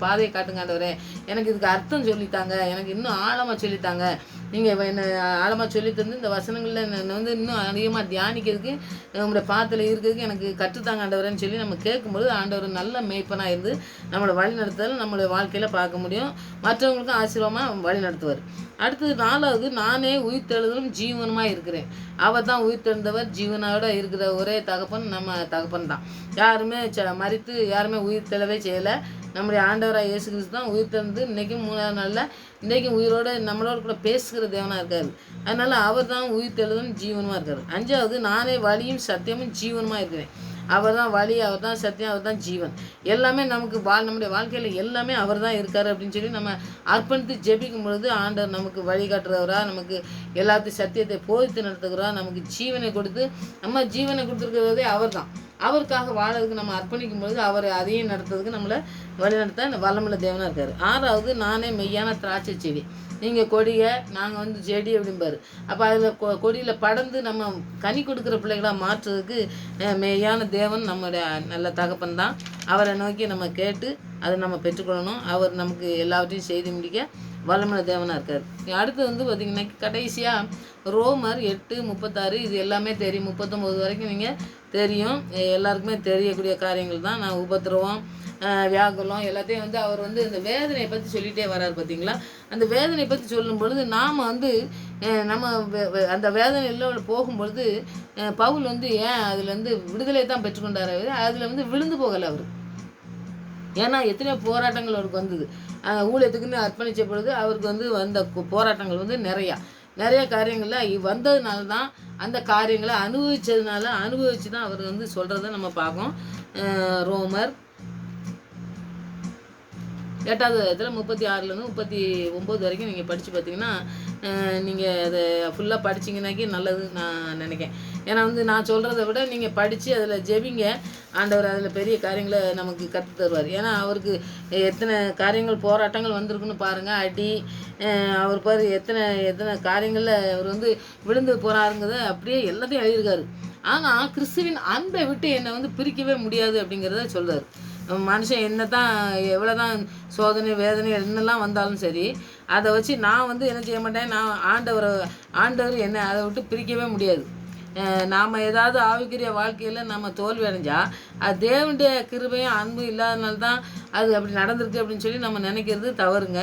பாதையை காட்டுங்க ஆண்டவரே, எனக்கு இதுக்கு அர்த்தம் சொல்லித்தாங்க, எனக்கு இன்னும் ஆழமாக சொல்லித்தாங்க, நீங்கள் என்னை ஆழமாக சொல்லி தந்து இந்த வசனங்களில் என்னை வந்து இன்னும் அதிகமாக தியானிக்கிறதுக்கு நம்மளுடைய பாத்தில் இருக்கிறதுக்கு எனக்கு கற்றுத்தாங்க ஆண்டவரேன்னு சொல்லி நம்ம கேட்கும்போது ஆண்டவர் நல்ல மேய்ப்பனாக இருந்து நம்மளை வழி நடத்துதல் நம்மளுடைய வாழ்க்கையில் பார்க்க முடியும். மற்றவங்களுக்கும் ஆசீர்வாதமாக வழி நடத்துவார். அடுத்தது 4வது நானே உயிர்த்தெழுதலும் ஜீவனுமாக இருக்கிறேன். அவர் தான் உயிர்த்தெழுந்தவர். ஜீவனோட இருக்கிற ஒரே தகப்பன் நம்ம தகப்பன் தான். யாருமே மரித்து யாருமே உயிர்த்தெழவே செய்யலை. நம்முடைய ஆண்டவராக இயேசு கிறிஸ்து தான் உயிர்த்தெழுந்து இன்றைக்கும் 3ஆவது நாளில் இன்றைக்கும் உயிரோடு நம்மளோட கூட பேசுகிற தேவனாக இருக்கார். அதனால் அவர் தான் உயிர்த்தெழுதலும் ஜீவனுமாக இருக்கார். 5வது நானே வழியும் சத்தியமும் ஜீவனுமாக இருக்கிறேன். அவர் தான் வழி, அவர் தான் சத்தியம், அவர் தான் ஜீவன். எல்லாமே நமக்கு நம்முடைய வாழ்க்கையில் எல்லாமே அவர் தான் இருக்கார் அப்படின்னு சொல்லி நம்ம அர்ப்பணித்து ஜெபிக்கும் பொழுது ஆண்டவர் நமக்கு வழிகாட்டுறவரா, நமக்கு எல்லாத்தையும் சத்தியத்தை போதித்து நடத்துகிறா, நமக்கு ஜீவனை கொடுத்து நம்ம ஜீவனை கொடுத்துருக்கிறதே அவர் தான். அவருக்காக வாழறதுக்கு நம்ம அர்ப்பணிக்கும் பொழுது அவர் அதையும் நடத்துறதுக்கு நம்மளை வழிநடத்த வல்லமுள்ள தேவனாக இருக்கார். 6வது நானே மெய்யான திராட்சை செடி. நீங்கள் கொடியை, நாங்கள் வந்து செடி அப்படிம்பாரு. அப்போ அதில் கொடியில் படர்ந்து நம்ம கனி கொடுக்குற பிள்ளைகளாக மாற்றுறதுக்கு மெய்யான தேவன் நம்முடைய நல்ல தகப்பன் தான். அவரை நோக்கி நம்ம கேட்டு அதை நம்ம பெற்றுக்கொள்ளணும். அவர் நமக்கு எல்லாவற்றையும் செய்து முடிக்க வல்லமுள்ள தேவனாக இருக்கார். அடுத்து வந்து பார்த்திங்கன்னா கடைசியாக ரோமர் 8:36 இது எல்லாமே தெரியும். 39 வரைக்கும் நீங்கள் தெரியும், எல்லாருக்குமே தெரியக்கூடிய காரியங்கள் தான். நான் உபத்திரவம், வியாகுலம் எல்லாத்தையும் வந்து அவர் வந்து இந்த வேதனையை பற்றி சொல்லிகிட்டே வர்றார் பார்த்தீங்களா. அந்த வேதனையை பற்றி சொல்லும் பொழுது நாம் வந்து நம்ம அந்த வேதனையில் போகும்பொழுது பவுல் வந்து ஏன் அதுலேருந்து விடுதலை தான் பெற்றுக்கொண்டார். அதில் வந்து விழுந்து போகலை அவர். ஏன்னா எத்தனையோ போராட்டங்கள் அவருக்கு வந்தது. ஊழியத்துக்குன்னு அர்ப்பணித்த பொழுது அவருக்கு வந்து வந்த போராட்டங்கள் வந்து நிறைய காரியங்களில் வந்ததுனால தான் அந்த காரியங்களை அனுபவித்து தான் அவர் வந்து சொல்கிறத நம்ம பார்க்கோம். ரோமர் 8வது இதில் 36லேருந்து 39 வரைக்கும் நீங்கள் படித்து பார்த்தீங்கன்னா நீங்கள் அதை ஃபுல்லாக படிச்சிங்கனாக்கி நல்லது நான் நினைக்கிறேன். ஏன்னா நான் சொல்கிறத விட நீங்கள் படித்து அதில் ஜெபிங்க. ஆண்டவர் அதில் பெரிய காரியங்களை நமக்கு கற்று தருவார். ஏன்னா அவருக்கு எத்தனை காரியங்கள் போராட்டங்கள் வந்திருக்குன்னு பாருங்கள். அடி அவர் பாரு எத்தனை காரியங்களில் அவர் விழுந்து போகிறாருங்கிறத அப்படியே எல்லாத்தையும் எழுதியிருக்காரு. ஆனால் கிறிஸ்துவின் அன்பை விட்டு என்னை பிரிக்கவே முடியாது அப்படிங்கிறத சொல்கிறார். மனுஷன் என்ன தான் எவ்வளோ தான் சோதனை வேதனை என்னெல்லாம் வந்தாலும் சரி, அதை வச்சு நான் என்ன செய்ய மாட்டேன், ஆண்டவர் என்னை அதை விட்டு பிரிக்கவே முடியாது. நாம் ஏதாவது ஆவிக்குரிய வாழ்க்கையில் நம்ம தோல்வி அடைஞ்சால் அது தேவனுடைய கிருபையும் அன்பும் இல்லாதனால தான் அது அப்படி நடந்திருக்கு அப்படின்னு சொல்லி நம்ம நினைக்கிறது தவறுங்க.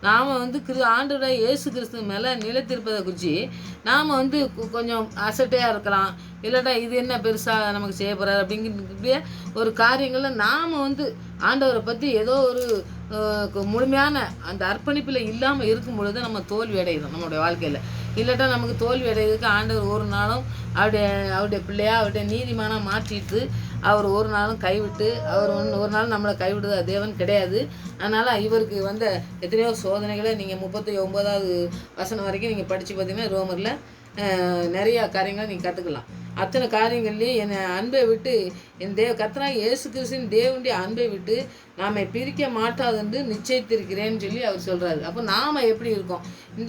நாம் ஆண்டவருடைய இயேசு கிறிஸ்து மேலே நிலைத்திருப்பதை குறித்து நாம் கொஞ்சம் அசட்டையாக இருக்கலாம். இல்லாட்டா இது என்ன பெருசாக நமக்கு செய்ய போகிறார் அப்படிங்கிற ஒரு காரியங்களில் நாம் ஆண்டவரை பற்றி ஏதோ ஒரு முழுமையான அந்த அர்ப்பணிப்பில் இல்லாமல் இருக்கும் பொழுது நம்ம தோல்வி அடைகிறோம் நம்மளுடைய வாழ்க்கையில். இல்லாட்டா நமக்கு தோல்வி அடைகிறதுக்கு ஆண்டவர் ஒரு நாளும் அவருடைய பிள்ளையா அவருடைய நீதிமானாக மாற்றிட்டு அவர் ஒரு நாளும் கைவிட்டு அவர் ஒரு நாள் நம்மளை கைவிடுதா தேவன் கிடையாது. அதனால் இவருக்கு எத்தனையோ சோதனைகளை நீங்கள் 39வது வசனம் வரைக்கும் நீங்கள் படித்து பார்த்தீங்கன்னா ரோமரில் நிறையா காரியங்களை நீங்கள் கற்றுக்கலாம். அத்தனை காரியங்கள்லேயும் என்னை அன்பை விட்டு என் கர்த்தராகிய இயேசு கிறிஸ்துவின் தேவனுடைய அன்பை விட்டு நாம் பிரிக்க மாட்டாதென்று நிச்சயித்திருக்கிறேன்னு சொல்லி அவர் சொல்கிறாரு. அப்போ நாம் எப்படி இருக்கோம்?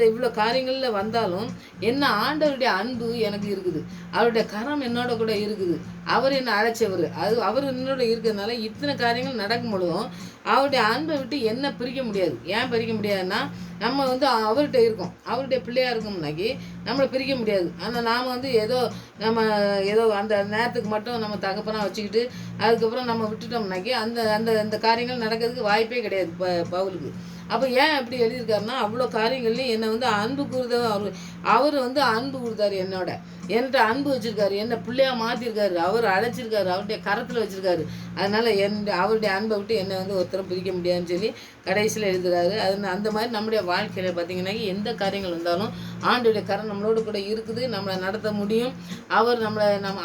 இவ்வளோ காரியங்களில் வந்தாலும் என்ன ஆண்டவருடைய அன்பு எனக்கு இருக்குது, அவருடைய கரம் என்னோட கூட இருக்குது, அவர் என்னை அழைச்சவர், அவர் என்னோட இருக்கிறதுனால இத்தனை காரியங்கள் நடக்கும் பொழுதும் அவருடைய அன்பை விட்டு என்ன பிரிக்க முடியாது. ஏன் பிரிக்க முடியாதுன்னா நம்ம அவர்கிட்ட இருக்கோம், அவருடைய பிள்ளையாக இருக்கோம்னாக்கி நம்மளை பிரிக்க முடியாது. ஆனால் நாம் ஏதோ அந்த நேரத்துக்கு மட்டும் நம்ம தகப்பனாக வச்சுக்கிட்டு அதுக்கப்புறம் நம்ம விட்டுட்டோம்னாக்கி அந்த காரியங்கள் நடக்கிறதுக்கு வாய்ப்பே கிடையாது பவுலுக்கு. அப்போ ஏன் அப்படி எழுதியிருக்காருன்னா அவ்வளோ காரியங்கள்லையும் என்னை அன்பு கூறுதவர் அவர் அன்பு கொடுத்தாரு, என்கிட்ட அன்பு வச்சுருக்காரு, என்னை பிள்ளையாக மாற்றிருக்காரு, அவர் அழைச்சிருக்காரு, அவருடைய கரத்தில் வச்சுருக்காரு. அதனால் அவருடைய அன்பை விட்டு என்னை ஒருத்தரும் பிரிக்க முடியாதுன்னு சொல்லி கடைசியில் எழுதுகிறாரு. அந்த மாதிரி நம்முடைய வாழ்க்கையில் பார்த்திங்கன்னா எந்த காரியங்கள் வந்தாலும் ஆண்டோடைய கரம் நம்மளோட கூட இருக்குது, நம்மளை நடத்த முடியும். அவர்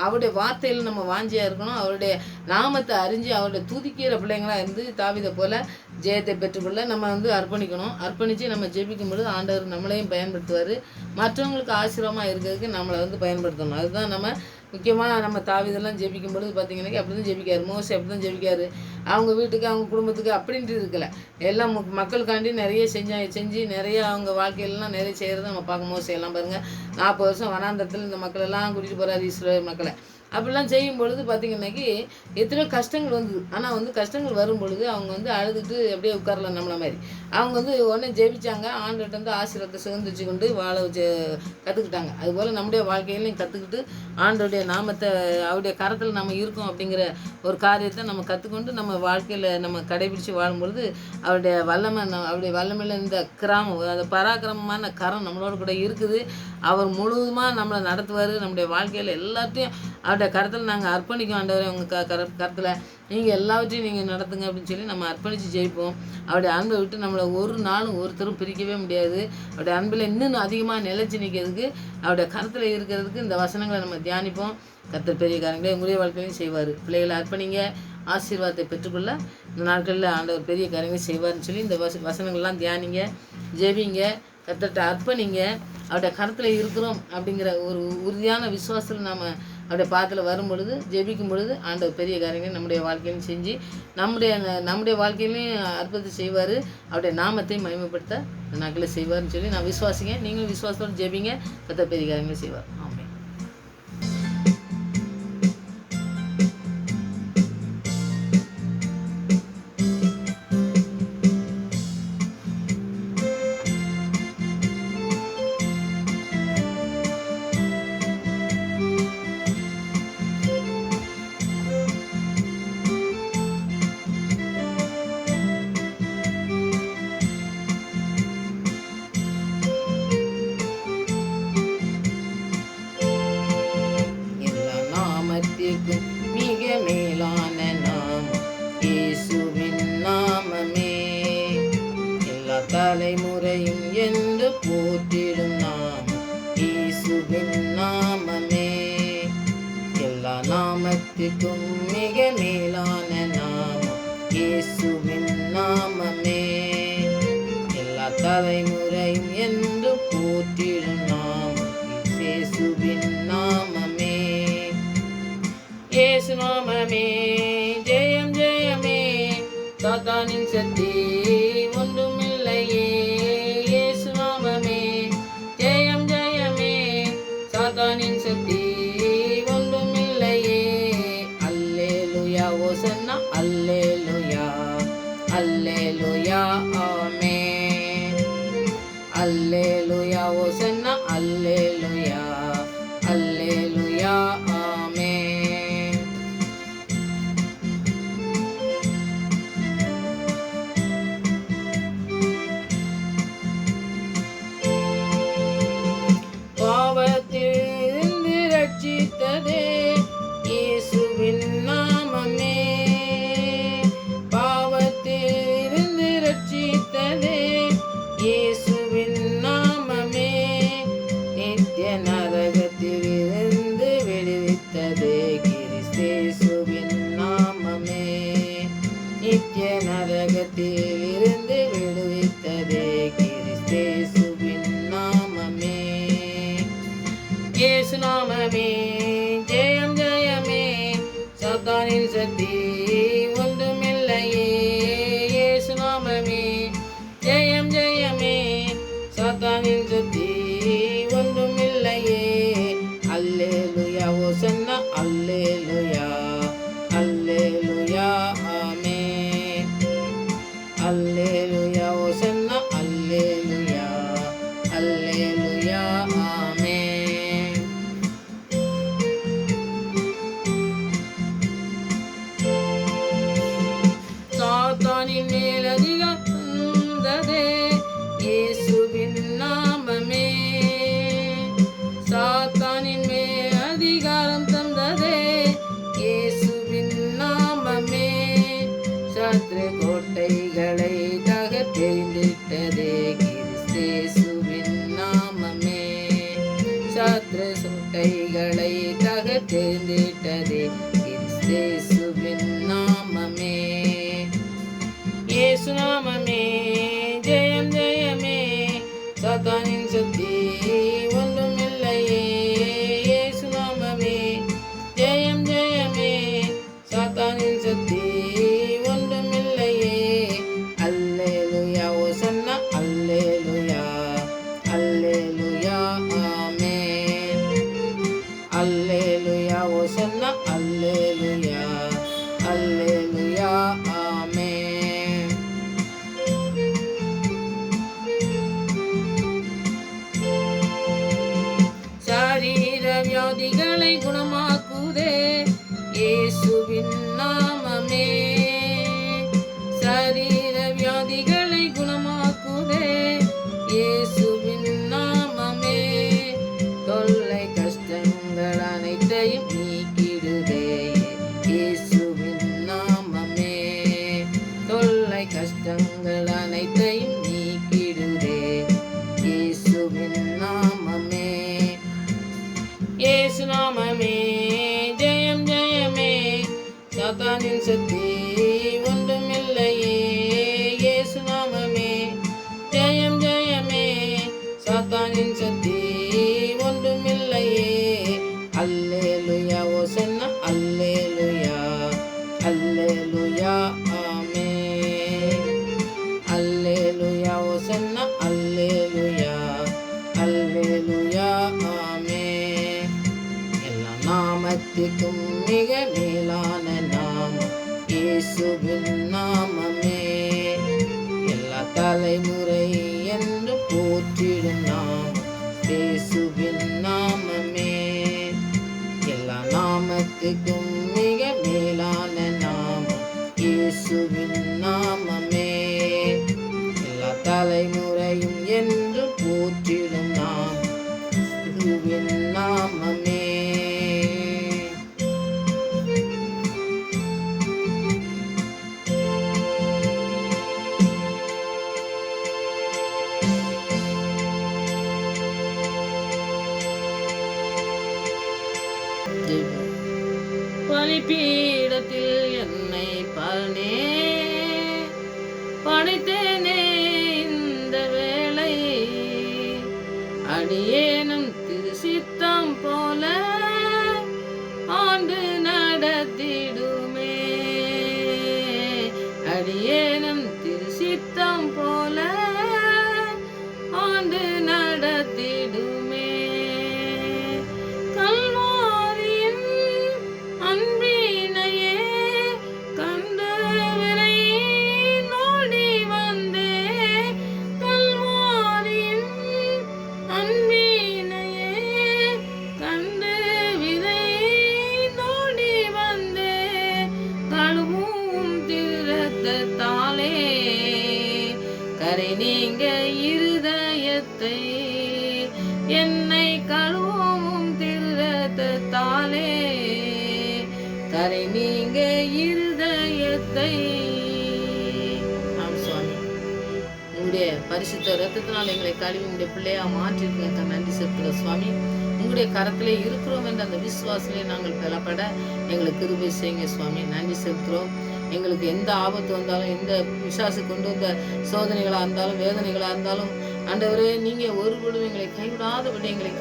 அவருடைய வார்த்தையில் நம்ம வாஞ்சியாக இருக்கணும். அவருடைய நாமத்தை அறிஞ்சு அவருடைய துதிக்கிற பிள்ளைங்களாக இருந்து தாவீதை போல் ஜெயத்தை பெற்றுக்கொள்ள நம்ம அர்ப்பணிக்கணும். அர்ப்பணித்து நம்ம ஜெபிக்கும் பொழுது ஆண்டவர் நம்மளையும் பயன்படுத்துவார். மற்றவங்களுக்கு ஆசீர்வாதமாக இருக்கிறதுக்கு நம்மளை பயன்படுத்தணும். அதுதான் நம்ம முக்கியமாக நம்ம தாவீதெல்லாம் ஜெபிக்கும் பொழுது பார்த்திங்கன்னா அப்படி தான் ஜெபிக்காரு. மோசே அப்படி தான் ஜெபிக்காரு. அவங்க வீட்டுக்கு அவங்க குடும்பத்துக்கு அப்படின்ட்டு இருக்கல, எல்லாம் மக்களுக்காண்டி நிறைய செஞ்சு நிறைய அவங்க வாழ்க்கையிலலாம் நிறைய செய்கிறத நம்ம பார்க்க. மோசே எல்லாம் பாருங்கள் 40 வருஷம் வனாந்தரத்தில் இந்த மக்களெல்லாம் கூட்டிகிட்டு போகிறாரு, இஸ்ரவேல் மக்களை. அப்படிலாம் செய்யும் பொழுது பார்த்திங்கன்னாக்கி எத்தனையோ கஷ்டங்கள் வந்தது. ஆனால் கஷ்டங்கள் வரும் பொழுது அவங்க அழுதுட்டு அப்படியே உட்காரலாம் நம்மளை மாதிரி. அவங்க உடனே ஜெபிச்சாங்க, ஆண்டவர்கிட்ட ஆசீர்வாதத்தை சுதந்திரிச்சு கொண்டு வாழ கற்றுக்கிட்டாங்க. அதுபோல் நம்முடைய வாழ்க்கையிலையும் கற்றுக்கிட்டு ஆண்டோடைய நாமத்தை அவருடைய கரத்தில் நம்ம இருக்கோம் அப்படிங்கிற ஒரு காரியத்தை நம்ம கற்றுக்கொண்டு நம்ம வாழ்க்கையில் நம்ம கடைபிடிச்சு வாழும்பொழுது அவருடைய வல்லமையில் இந்த அந்த பராக்கிரமமான கரம் நம்மளோட கூட இருக்குது. அவர் முழுவதுமாக நம்மளை நடத்துவார். நம்முடைய வாழ்க்கையில் எல்லாத்தையும் அவருடைய கரத்தில் நாங்கள் அர்ப்பணிக்கும். ஆண்டவரை உங்கள் கரத்தில் நீங்கள் எல்லாவற்றையும் நீங்கள் நடத்துங்க அப்படின்னு சொல்லி நம்ம அர்ப்பணித்து ஜெயிப்போம். அவருடைய அன்பை விட்டு நம்மளை ஒரு நாளும் ஒருத்தரும் பிரிக்கவே முடியாது. அவருடைய அன்பில் இன்னும் அதிகமாக நிலைச்சி நிற்கிறதுக்கு அவருடைய கரத்தில் இருக்கிறதுக்கு இந்த வசனங்களை நம்ம தியானிப்போம். கர்த்தர் பெரிய காரியங்களை உங்களுடைய வாழ்க்கையிலையும் செய்வார். பிள்ளைகளை அர்ப்பணிங்க, ஆசீர்வாதத்தை பெற்றுக்கொள்ள இந்த நாட்களில் ஆண்டவர் பெரிய காரியங்களை செய்வார்னு சொல்லி இந்த வசனங்கள்லாம் தியானிங்க, ஜெபிங்க, கர்த்தர்கிட்ட அர்ப்பணிங்க. அவருடைய கரத்தில் இருக்கிறோம் அப்படிங்கிற ஒரு உறுதியான விசுவாசத்தில் நாம் அவருடைய பாதத்தில் வரும் பொழுது ஜெபிக்கும் பொழுது ஆண்டவர் பெரிய காரியங்களை நம்முடைய வாழ்க்கையிலும் செஞ்சு நம்முடைய வாழ்க்கையிலையும் அற்புதத்தை செய்வார். அவருடைய நாமத்தை மகிமைப்படுத்த இந்த நாட்களில் செய்வார்னு சொல்லி நான் விசுவாசிங்க. நீங்களும் விசுவாசத்தோடு ஜெபிங்க, கர்த்தர் பெரிய காரியங்களை செய்வார். ஆமாம். மிக மேலான நாமம் இயேசுவின் நாமமே. எல்லா தலைமுறையும் என்று போற்றிடும் நாமம் இயேசுவின் நாமமே. எல்லா நாமத்துக்கும் மிக மேலான நாமம் இயேசுவின் நாமமே. தலைமுறையும் என்று போற்றிடும் நாமம் இயேசுவின் நாமமே. இயேசு நாமமே ஜெயம் ஜெயமே, சாத்தானின் சக்தி ஒன்றுமில்லையே. இயேசு நாமமே ஜெயம் ஜெயமே, சாத்தானின் சக்தி ஒன்றுமில்லையே. அல்லேலூயா ஓசன்னா அல்லேலூயா, அல்லேலூயா ஆமென். அல்லேலூயா ஓசன்னா அல்லேலூயா, அல்லேலூயா ஆமென். பாவத்திலிருந்து ரட்சித்ததே இயேசுவின் நாமமே. பாவத்திலிருந்து ரட்சித்ததே இயேசுவின் நாமமே. நித்திய நரகத்திலிருந்து விடுவித்ததே கிறிஸ்தேசுவின் நாமமே. நித்திய நரகத்திலிருந்து விடுவித்ததே கிறிஸ்தேசுவின் நாமமே. இயேசு நாமமே ஜெயம் ஜெயமே, சாத்தானின் சக்தி ஒன்றுமில்லையே. இயேசு நாமமே ஜெயம் ஜெயமே, சாத்தானின் சக்தி ஒன்றுமில்லையே. அல்லேலூயா ஓசன்னா அல்லேலூயா, அல்லேலூயா ஆமென். அல்லேலூயா ஓசன்னா அல்லேலூயா, அல்லேலூயா ஆமென். சாத்தானின் மேல் அதிகாரம் தந்ததே இயேசுவின் நாமமே. சாத்தானின் மேல் அதிகாரம் தந்ததே இயேசுவின் நாமமே. சத்ரு கோட்டைகளை தகர்த்தெறிந்திட்டதே கிறிஸ்தேசுவின் நாமமே. சத்ரு கோட்டைகளை தகர்த்தெறிந்திட்டதே கிறிஸ்தேசுவின் நாமமே. இயேசு நாமமே ஜெயம் ஜெயமே, சாத்தானின் சக்தி ஒன்றுமில்லையே. இயேசு நாமமே ஜெயம் ஜெயமே, சாத்தானின் சக்தி ஒன்றுமில்லையே. அல்லேலூயா ஓசன்னா அல்லேலூயா, அல்லேலூயா ஆமென். அல்லேலூயா ஓசன்னா அல்லேலூயா, அல்லேலூயா ஆமென். சரீர வியாதிகளை குணமாக்குதே இயேசுவின் நாமமே. சரீர வியாதிகளை குணமாக்குதே இயேசுவின் நாமமே. தொல்லை கஷ்டங்கள் அனைத்தையும் நீக்கிடுதே இயேசுவின் நாமமே. தொல்லை கஷ்டங்கள் அனைத்தையும் நீக்கிடுதே இயேசுவின் நாமமே. இயேசு நாமமே ஜெயம் ஜெயமே, சாத்தானின் சக்தி ஒன்றுமில்லையே. இயேசு நாமமே ஜெயம் ஜெயமே, சாத்தானின் சக்தி ஒன்றுமில்லையே. அல்லேலூயா ஓசன்னா அல்லேலூயா, அல்லேலூயா ஆமென். அல்லேலூயா ஓசன்னா அல்லேலூயா, அல்லேலூயா ஆமென். எல்லா நாமத்திற்கும் மிக மேலான நாமம் இயேசுவின் நாமமே. எல்லா தலைமுறை என்று போற்றிடும் நாமம் இயேசுவின் நாமமே. எல்லா நாமத்துக்கும் மிக மேலான நாமம் இயேசுவின் நாமமே. எல்லா தலைமுறையும் என்று போற்றிடும் நாமம் இயேசுவின் நாமமே. பலிபீடத்தில் என்னை பணித்தேனே இந்த வேளை அடியேனும் திரு சித்தம் போல ஆண்டு நடத்திடுமே. அடியேனும் திரு சித்தம் போல ஆண்டு நடத்திடுமே. கல்வாரியின் அன்பினையே கண்டு விரைந்தோடி வந்தே. கல்வாரியின் அன்பினையே கண்டு விரைந்தோடி வந்தே. கழுவும் திருரத்தத்தாலே கரை நீங்க இருதயத்தை என்னை கழுவும் திருரத்தத்தாலே கரை நீங்க இருதயத்தை. ஆம் சுவாமி, உங்களுடைய பரிசுத்த ரத்தத்தினால் எங்களை கழுவி உங்களுடைய பிள்ளையா மாற்றிருக்க நன்றி செலுத்துகிற சுவாமி. உங்களுடைய கரத்திலே இருக்கிறோம் என்ற அந்த விசுவாசத்திலே நாங்கள் பலப்பட எங்களுக்கு கிருபை செய்யுங்க சுவாமி. நன்றி செலுத்துகிறோம். எங்களுக்கு எந்த ஆபத்து வந்தாலும், எந்த பிசாசு கொண்டு வந்த சோதனைகளாக இருந்தாலும், வேதனைகளாக இருந்தாலும், ஆண்டவரே நீங்கள் ஒருபொழுதும் எங்களை கைவிடாதபடி எங்களை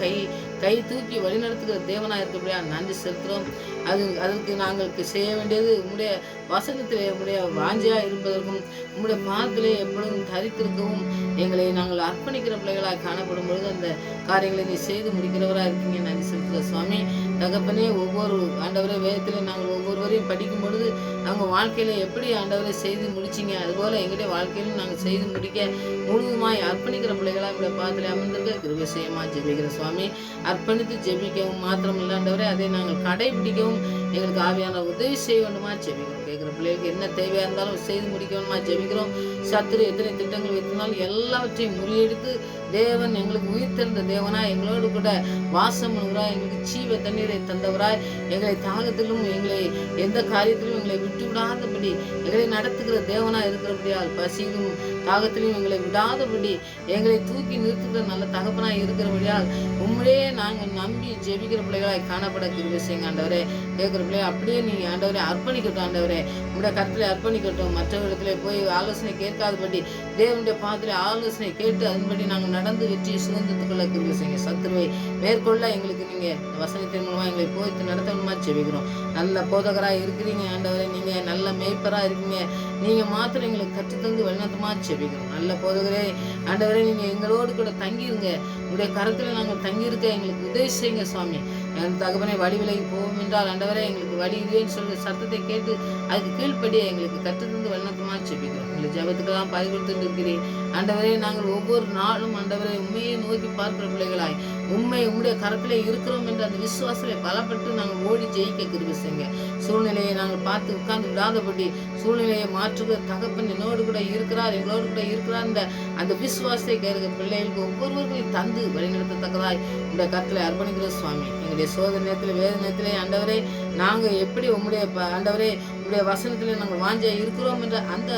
கை தூக்கி வழிநடத்துகிற தேவனாக இருக்கபடியா நன்றி செலுத்துகிறோம். அதற்கு நாங்களுக்கு செய்ய வேண்டியது உங்களுடைய வசனத்திலே உங்களுடைய வாஞ்சியாக இருப்பதற்கும் உங்களுடைய பாதத்திலே எப்பொழுதும் தரித்திருக்கவும் எங்களை நாங்கள் அர்ப்பணிக்கிற பிள்ளைகளாக காணப்படும் பொழுது அந்த காரியங்களை நீ செய்து முடிக்கிறவராக இருக்கீங்க. நன்றி செலுத்துகிற சுவாமி. தகப்பனே, ஒவ்வொரு ஆண்டவரே வேதத்திலே நாங்கள் ஒவ்வொருவரையும் படிக்கும் பொழுது நாங்கள் வாழ்க்கையில் எப்படி ஆண்டவரை செய்து முடிச்சிங்க, அதுபோல் எங்களுடைய வாழ்க்கையிலும் நாங்கள் செய்து முடிக்க முழுவதுமாய் அர்ப்பணிக்கிற பிள்ளைகளாக இப்படி பாத்திரை அமர்ந்திருக்க கிருபை செய்யமா ஜெபிக்கிற சுவாமி. அர்ப்பணித்து ஜெபிக்கவும் மாத்திரம் இல்லாண்டவரே அதை நாங்கள் கடைபிடிக்கவும் எங்களுக்கு ஆவியான உதவி செய்ய வேண்டுமா ஜெபிக்கிறோம். கேட்குற பிள்ளைகளுக்கு என்ன தேவையாக இருந்தாலும் செய்து முடிக்க வேண்டுமா ஜெபிக்கிறோம். சத்துரு எத்தனை திட்டங்கள் வைத்திருந்தாலும் எல்லாவற்றையும் முறியடித்து தேவன் எங்களுக்கு உயிர் தெரிந்த தேவனாய் எங்களோடு கூட வாசம் பண்ணுகிறாய். எங்களுக்கு ஜீவ தண்ணீரை தந்தவராய் எங்களை தாகத்திலும் எங்களை எந்த காரியத்திலும் எங்களை விட்டு விடாதபடி எங்களை நடத்துகிற தேவனாய் இருக்கிறபடியால் பசியிலும் தாகத்திலும் எங்களை விடாதபடி எங்களை தூக்கி நிறுத்துகிற நல்ல தகப்பனாய் இருக்கிறபடியால் உண்மையே நாங்கள் நம்பி ஜெபிக்கிற பிள்ளைகளாய் காணப்பட கிருபை செய்யுங்க ஆண்டவரே. கேட்குற பிள்ளைய அப்படியே நீங்கள் ஆண்டவரே அர்ப்பணிக்கட்டும். ஆண்டவரே உங்களுடைய கருத்தில் அர்ப்பணிக்கட்டும். மற்றவர்களிடத்துல போய் ஆலோசனை கேட்காதபடி தேவனுடைய பாதத்திலே ஆலோசனை கேட்டு அதன்படி நாங்கள் நடந்து வெற்றியை சுதந்திரத்துக்குள்ள கிருபை செய்யுங்க. சத்துருவை மேற்கொள்ள எங்களுக்கு நீங்கள் வசனத்தின் மூலமாக எங்களை போய்த்து நடத்தணுமா ஜெபிக்கிறோம். நல்ல போதகராக இருக்கிறீங்க ஆண்டவரே. நீங்கள் நல்ல மேய்ப்பராக இருக்கீங்க. நீங்கள் மாத்திரம் எங்களுக்கு கற்றுத்தந்து வழிநடத்தமா ஜெபிக்கிறோம். நல்ல போதகரே ஆண்டவரே, நீங்கள் எங்களோடு கூட தங்கிருங்க. உங்களுடைய கருத்தில் நாங்கள் தங்கியிருக்க எங்களுக்கு உதவி செய்யுங்க சுவாமி. என் தகவனை வழி விலகி போவோம் என்றால் ஆண்டவரே எங்களுக்கு வழி இதுன்னு சொல்லி சத்தத்தை கேட்டு அதுக்கு கீழ்ப்படியே எங்களுக்கு கற்றுத்தந்து வழிநடத்தமா ஜெபிக்கிறோம். எங்களை ஜெபத்துக்கெல்லாம் பாதி கொடுத்துட்டு இருக்கிறேன் ஆண்டவரே. நாங்கள் ஒவ்வொரு நாளும் ஆண்டவரை உண்மையை நோக்கி பார்க்கிற பிள்ளைகளாய் உம்முடைய கரத்திலே இருக்கிறோம் என்ற அந்த விசுவாசத்தை பலப்பட்டு நாங்கள் ஓடி ஜெயிக்க கிருபை செய்யுங்க. சூழ்நிலையை நாங்கள் பார்த்து உட்கார்ந்து விடாதபடி சூழ்நிலையை மாற்றுகிற தகப்பன் என்னோடு கூட இருக்கிறார், எங்களோடு கூட இருக்கிறார் அந்த விசுவாசத்தை கேட்கிற பிள்ளைகளுக்கு ஒவ்வொருவர்களையும் தந்து வழிநடத்தத்தக்கதாய் இந்த கரத்திலே அர்ப்பணிக்கிற சுவாமி. எங்களுடைய சோதனை நேரத்தில் வேத நேரத்திலே ஆண்டவரே நாங்கள் எப்படி உம்முடைய ஆண்டவரே உங்களுடைய வசனத்தில் நாங்கள் வாஞ்சா இருக்கிறோம் என்ற அந்த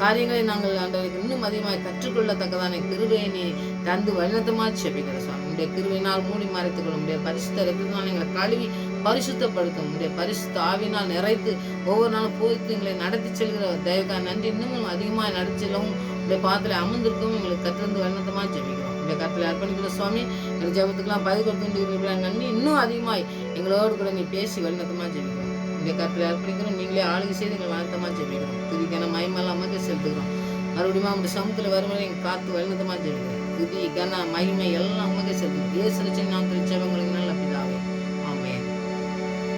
காரியங்களை நாங்கள் ஆண்டவருக்கு இன்னும் அதிகமாக கற்றுக்கொள்ளத்தக்கதான கிருபையை நீ தந்து வழிநடத்தமா ஜெபிக்கிற சுவாமி. உடைய கிருபையினால் மூடி மறைத்துக்கொள்ளும். உடைய பரிசுத்த இரத்தத்தினால் எங்களை கழுவி பரிசுத்தப்படுத்தும். உடைய பரிசுத்த ஆவினால் நிறைத்து ஒவ்வொரு நாளும் போய்த்து எங்களை நடத்தி செல்கிற தயவுக்காக நன்றி. இன்னும் அதிகமாக நடத்தி செல்லவும் உடைய பாதத்தில் அமர்ந்திருக்கவும் எங்களுக்கு கற்றிருந்து வழிநடத்தமா ஜெபிக்கிறோம். உடைய கருத்தில் அர்ப்பணிக்கிற சுவாமி. எங்கள் ஜெபத்துக்கெல்லாம் பதில் கொடுத்து நன்றி. இன்னும் அதிகமாய் எங்களோடு கூட நீ பேசி வழிநடத்தமா ஜெபிக்கிறோம். உடைய கருத்தில் அர்ப்பணிக்கிறோம். நீங்களே ஆளுகை செய்து எங்களை வழிநடத்தமா ஜெபிக்கிறோம். துதிக்கான மகிமெல்லாம் அமர்ந்து செலுத்துக்கிறோம். மறுபடியும் அவருடைய சமூகத்தில் வருவதை எங்கள் காத்து வழிநடத்தமா ஜெபிக்கிறோம். துதி கன மகிமை எல்லாம் அமர்ந்து செலுத்துக்கிறோம். இயேசு நாம் திருச்சபங்களை